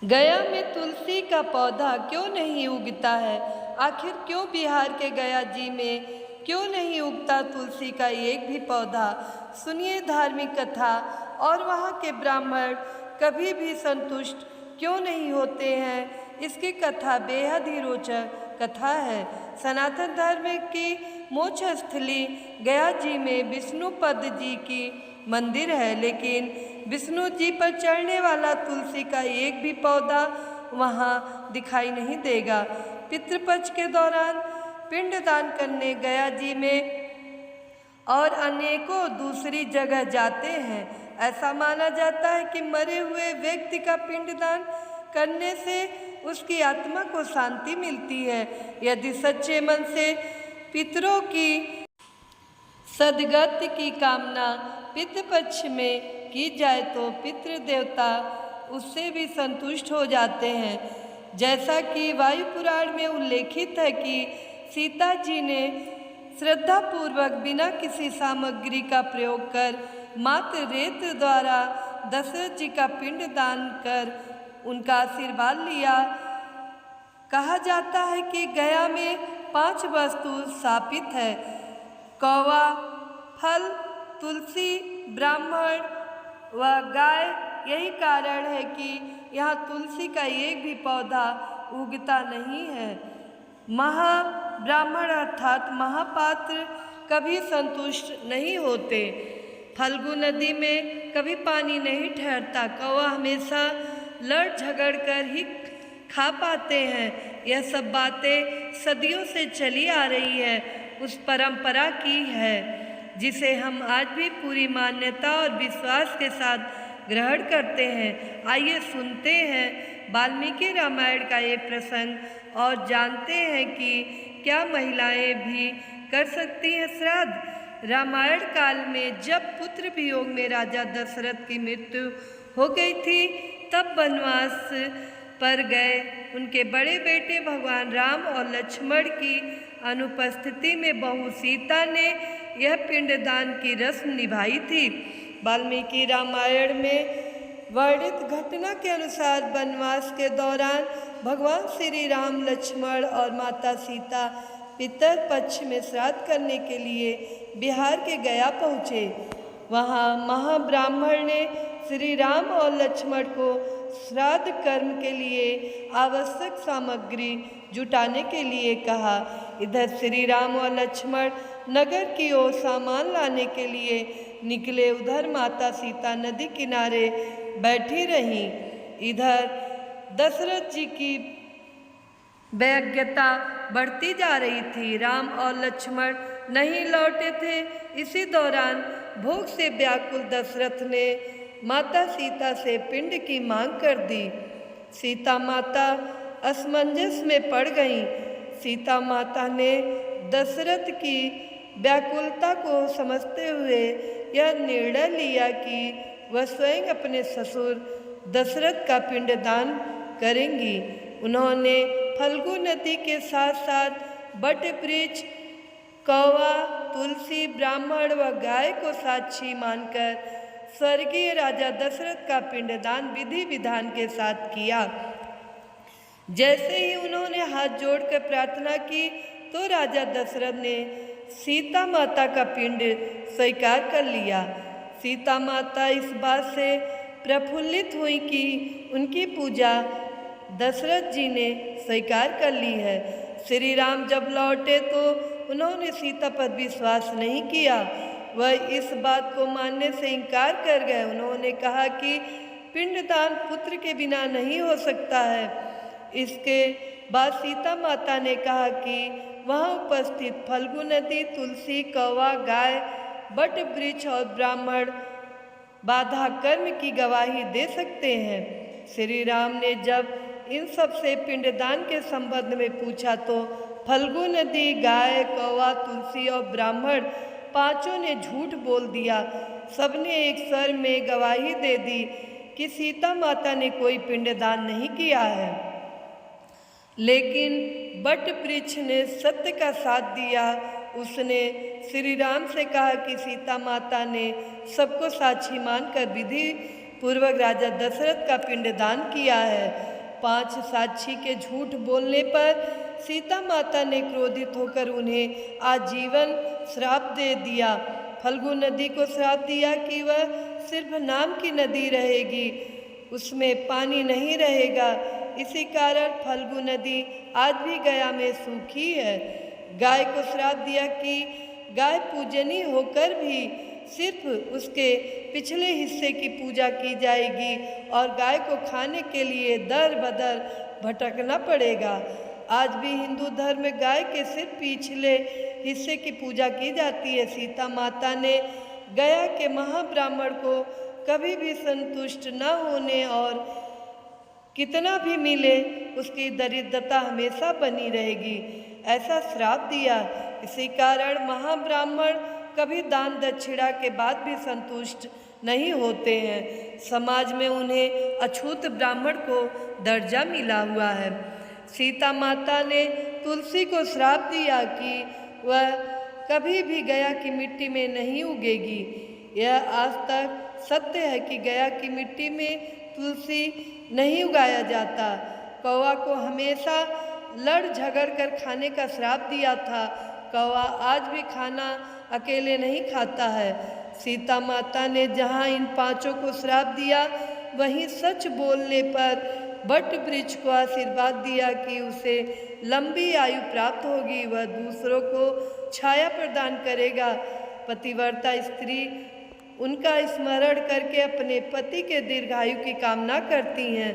गया में तुलसी का पौधा क्यों नहीं उगता है? आखिर क्यों बिहार के गया जी में क्यों नहीं उगता तुलसी का एक भी पौधा? सुनिए धार्मिक कथा। और वहाँ के ब्राह्मण कभी भी संतुष्ट क्यों नहीं होते हैं? इसकी कथा बेहद ही रोचक कथा है। सनातन धर्म की मोक्ष स्थली गया जी में विष्णुपद जी की मंदिर है, लेकिन विष्णु जी पर चढ़ने वाला तुलसी का एक भी पौधा वहाँ दिखाई नहीं देगा। पितृपक्ष के दौरान पिंडदान करने गया जी में और अनेकों दूसरी जगह जाते हैं। ऐसा माना जाता है कि मरे हुए व्यक्ति का पिंडदान करने से उसकी आत्मा को शांति मिलती है। यदि सच्चे मन से पितरों की सद्गति की कामना पितृपक्ष में की जाए तो पितृ देवता उससे भी संतुष्ट हो जाते हैं। जैसा कि वायु पुराण में उल्लेखित है कि सीता जी ने श्रद्धापूर्वक बिना किसी सामग्री का प्रयोग कर मात्र रेत द्वारा दशरथ जी का पिंड दान कर उनका आशीर्वाद लिया। कहा जाता है कि गया में 5 वस्तु स्थापित है: कौवा, फल, तुलसी, ब्राह्मण व गाय। यही कारण है कि यहाँ तुलसी का एक भी पौधा उगता नहीं है। महाब्राह्मण अर्थात महापात्र कभी संतुष्ट नहीं होते। फल्गु नदी में कभी पानी नहीं ठहरता। कौवा हमेशा लड़ झगड़ कर ही खा पाते हैं। यह सब बातें सदियों से चली आ रही है, उस परंपरा की है जिसे हम आज भी पूरी मान्यता और विश्वास के साथ ग्रहण करते हैं। आइए सुनते हैं वाल्मीकि रामायण का ये प्रसंग और जानते हैं कि क्या महिलाएं भी कर सकती हैं श्राद्ध। रामायण काल में जब पुत्र वियोग में राजा दशरथ की मृत्यु हो गई थी, तब वनवास पर गए उनके बड़े बेटे भगवान राम और लक्ष्मण की अनुपस्थिति में बहू सीता ने यह पिंडदान की रस्म निभाई थी। वाल्मीकि रामायण में वर्णित घटना के अनुसार वनवास के दौरान भगवान श्री राम, लक्ष्मण और माता सीता पितर पक्ष में श्राद्ध करने के लिए बिहार के गया पहुँचे। वहाँ महाब्राह्मण ने श्री राम और लक्ष्मण को श्राद्ध कर्म के लिए आवश्यक सामग्री जुटाने के लिए कहा। इधर श्री राम और लक्ष्मण नगर की ओर सामान लाने के लिए निकले। उधर माता सीता नदी किनारे बैठी रहीं। इधर दशरथ जी की व्यग्रता बढ़ती जा रही थी। राम और लक्ष्मण नहीं लौटे थे। इसी दौरान भोग से व्याकुल दशरथ ने माता सीता से पिंड की मांग कर दी। सीता माता असमंजस में पड़ गईं। सीता माता ने दशरथ की व्याकुलता को समझते हुए यह निर्णय लिया कि वह स्वयं अपने ससुर दशरथ का पिंडदान करेंगी। उन्होंने फल्गु नदी के साथ साथ बट वृक्ष, कौवा, तुलसी, ब्राह्मण व गाय को साक्षी मानकर स्वर्गीय राजा दशरथ का पिंडदान विधि विधान के साथ किया। जैसे ही उन्होंने हाथ जोड़कर प्रार्थना की तो राजा दशरथ ने सीता माता का पिंड स्वीकार कर लिया। सीता माता इस बात से प्रफुल्लित हुई कि उनकी पूजा दशरथ जी ने स्वीकार कर ली है। श्री राम जब लौटे तो उन्होंने सीता पर विश्वास नहीं किया। वह इस बात को मानने से इनकार कर गए। उन्होंने कहा कि पिंडदान पुत्र के बिना नहीं हो सकता है। इसके बाद सीता माता ने कहा कि वहाँ उपस्थित फल्गु नदी, तुलसी, कौवा, गाय, बट वृक्ष और ब्राह्मण बाधा कर्म की गवाही दे सकते हैं। श्री राम ने जब इन सब से पिंडदान के संबंध में पूछा तो फल्गु नदी, गाय, कौवा, तुलसी और ब्राह्मण पांचों ने झूठ बोल दिया। सबने एक स्वर में गवाही दे दी कि सीता माता ने कोई पिंडदान नहीं किया है। लेकिन बट वृक्ष ने सत्य का साथ दिया। उसने श्री राम से कहा कि सीता माता ने सबको साक्षी मानकर विधि पूर्वक राजा दशरथ का पिंडदान किया है। 5 साक्षी के झूठ बोलने पर सीता माता ने क्रोधित होकर उन्हें आजीवन श्राप दे दिया। फल्गु नदी को श्राप दिया कि वह सिर्फ नाम की नदी रहेगी, उसमें पानी नहीं रहेगा। इसी कारण फल्गु नदी आज भी गया में सूखी है। गाय को श्राप दिया कि गाय पूजनीय होकर भी सिर्फ उसके पिछले हिस्से की पूजा की जाएगी और गाय को खाने के लिए दर बदर भटकना पड़ेगा। आज भी हिंदू धर्म में गाय के सिर्फ पिछले हिस्से की पूजा की जाती है। सीता माता ने गया के महाब्राह्मण को कभी भी संतुष्ट न होने और कितना भी मिले उसकी दरिद्रता हमेशा बनी रहेगी, ऐसा श्राप दिया। इसी कारण महाब्राह्मण कभी दान दक्षिणा के बाद भी संतुष्ट नहीं होते हैं। समाज में उन्हें अछूत ब्राह्मण को दर्जा मिला हुआ है। सीता माता ने तुलसी को श्राप दिया कि वह कभी भी गया की मिट्टी में नहीं उगेगी। यह आज तक सत्य है कि गया की मिट्टी में तुलसी नहीं उगाया जाता। कौवा को हमेशा लड़ झगड़ कर खाने का श्राप दिया था। कौवा आज भी खाना अकेले नहीं खाता है। सीता माता ने जहाँ इन 5 को श्राप दिया वहीं सच बोलने पर बट वृक्ष को आशीर्वाद दिया कि उसे लंबी आयु प्राप्त होगी, वह दूसरों को छाया प्रदान करेगा। पतिव्रता स्त्री उनका स्मरण करके अपने पति के दीर्घायु की कामना करती हैं।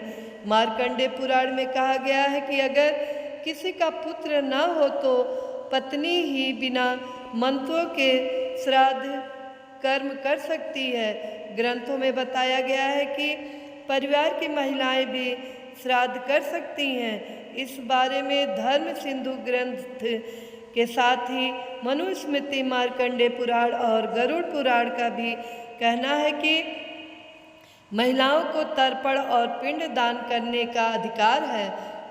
मार्कंडेय पुराण में कहा गया है कि अगर किसी का पुत्र न हो तो पत्नी ही बिना मंत्रों के श्राद्ध कर्म कर सकती है। ग्रंथों में बताया गया है कि परिवार की महिलाएं भी श्राद्ध कर सकती हैं। इस बारे में धर्म सिंधु ग्रंथ के साथ ही मनुस्मृति, मार्कंडेय पुराण और गरुड़ पुराण का भी कहना है कि महिलाओं को तर्पण और पिंड दान करने का अधिकार है।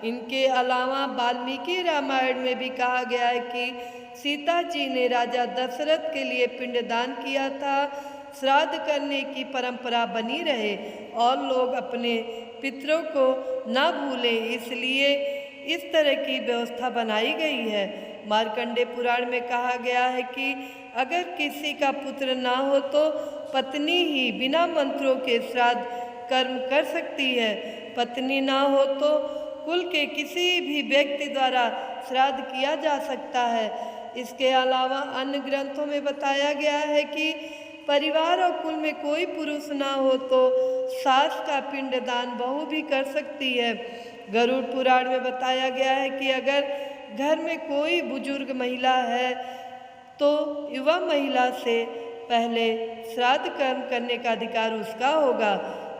इनके अलावा वाल्मीकि रामायण में भी कहा गया है कि सीता जी ने राजा दशरथ के लिए पिंडदान किया था। श्राद्ध करने की परंपरा बनी रहे और लोग अपने पितरों को न भूलें, इसलिए इस तरह की व्यवस्था बनाई गई है। मार्कंडेय पुराण में कहा गया है कि अगर किसी का पुत्र ना हो तो पत्नी ही बिना मंत्रों के श्राद्ध कर्म कर सकती है। पत्नी ना हो तो कुल के किसी भी व्यक्ति द्वारा श्राद्ध किया जा सकता है। इसके अलावा अन्य ग्रंथों में बताया गया है कि परिवार और कुल में कोई पुरुष ना हो तो सास का पिंडदान बहू भी कर सकती है। गरुड़ पुराण में बताया गया है कि अगर घर में कोई बुजुर्ग महिला है तो युवा महिला से पहले श्राद्ध कर्म करने का अधिकार उसका होगा।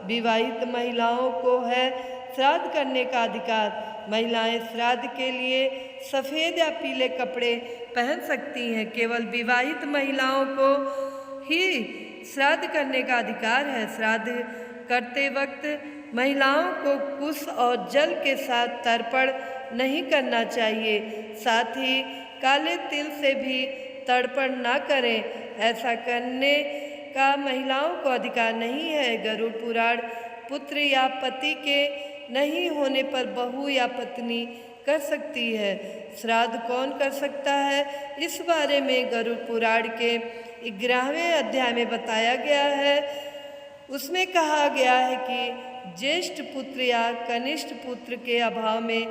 विवाहित महिलाओं को है श्राद्ध करने का अधिकार। महिलाएं श्राद्ध के लिए सफ़ेद या पीले कपड़े पहन सकती हैं। केवल विवाहित महिलाओं को ही श्राद्ध करने का अधिकार है। श्राद्ध करते वक्त महिलाओं को कुश और जल के साथ तर्पण नहीं करना चाहिए। साथ ही काले तिल से भी तर्पण ना करें, ऐसा करने का महिलाओं को अधिकार नहीं है। गरुड़ पुराण पुत्र या पति के नहीं होने पर बहू या पत्नी कर सकती है। श्राद्ध कौन कर सकता है, इस बारे में गरुड़ पुराण के 11वें अध्याय में बताया गया है। उसमें कहा गया है कि ज्येष्ठ पुत्र या कनिष्ठ पुत्र के अभाव में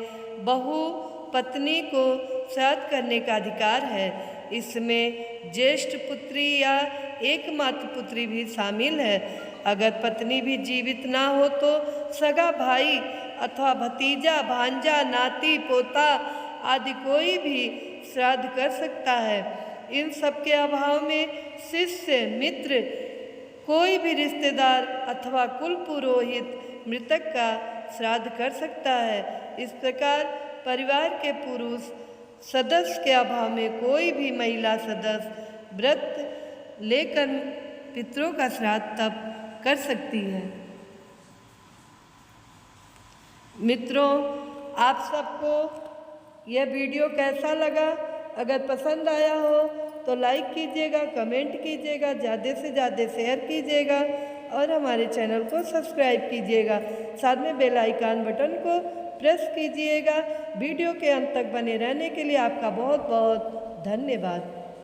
बहू पत्नी को श्राद्ध करने का अधिकार है। इसमें ज्येष्ठ पुत्री या एकमात्र पुत्री भी शामिल है। अगर पत्नी भी जीवित ना हो तो सगा भाई अथवा भतीजा, भांजा, नाती, पोता आदि कोई भी श्राद्ध कर सकता है। इन सब के अभाव में शिष्य, मित्र, कोई भी रिश्तेदार अथवा कुल पुरोहित मृतक का श्राद्ध कर सकता है। इस प्रकार परिवार के पुरुष सदस्य के अभाव में कोई भी महिला सदस्य व्रत लेकर पितरों का श्राद्ध तब कर सकती है। मित्रों, आप सबको यह वीडियो कैसा लगा? अगर पसंद आया हो तो लाइक कीजिएगा, कमेंट कीजिएगा, ज़्यादा से ज़्यादा शेयर कीजिएगा। और हमारे चैनल को सब्सक्राइब कीजिएगा। साथ में बेल आइकन बटन को प्रेस कीजिएगा। वीडियो के अंत तक बने रहने के लिए आपका बहुत बहुत धन्यवाद।